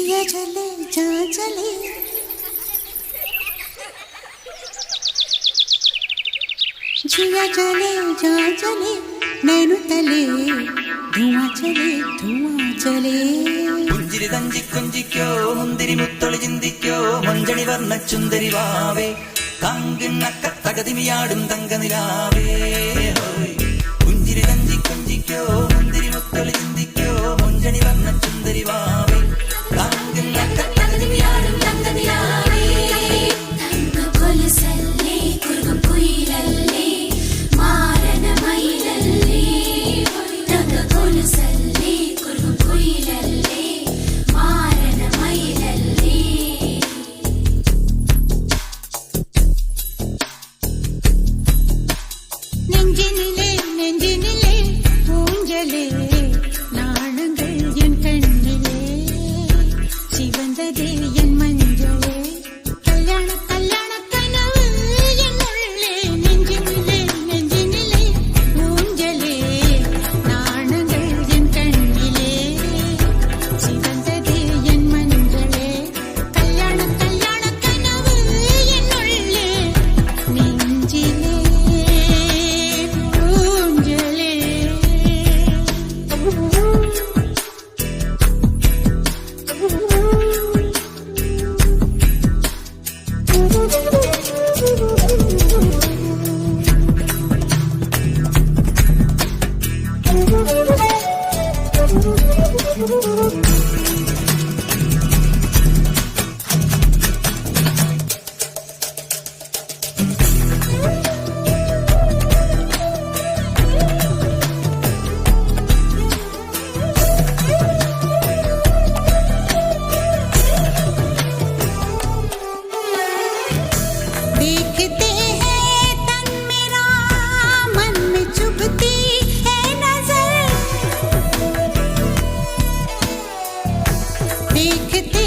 जिया चले जा चले जिया चले जा चले नैनु तले धुआं चले പുഞ്ചിരി തഞ്ചി കൊഞ്ചിക്കോ മുന്തിരി മുത്തൊളി ചിന്തിക്കോ മഞ്ചണി വർണ്ണ ചുന്ദരി വാവേ കാങ്കിണ്ണക്ക തകതിമിയാടും തങ്കനിലാവേ പുഞ്ചിരി തഞ്ചി കൊഞ്ചിക്കോ മുന്തിരി മുത്തൊളി ചിന്തിക്കോ മഞ്ചണി വർണ്ണ ചുന്ദരി വാവേ കാങ്കിണ്ണക്ക തകതിമിയാടും തങ്കനിലാവേ തങ്കകൊലുസല്ലേ കുറുകും കുയിലല്ലേ മാരന മയിലല്ലേ തങ്കകൊലുസല്ലേ കുറുകും കുയിലല്ലേ മാരന മയിലല്ലേ நெஞ்சினிலே நெஞ்சினிலே ஊஞ்சலே நாணங்கள் என் கண்ணிலே சிவந்ததே என் மஞ்சளே கல்யாண கல்யாண கனவு என் உள்ளே நெஞ்சினிலே நெஞ்சினிலே ஊஞ்சலே நாணங்கள் என் கண்ணிலே சிவந்ததே என் மஞ்சளே கல்யாண கல்யாண கனவு என் உள்ளே நெஞ்சிலே ஊஞ்சலே देखते हैं तन मेरा मन में चुभती है नजर देखते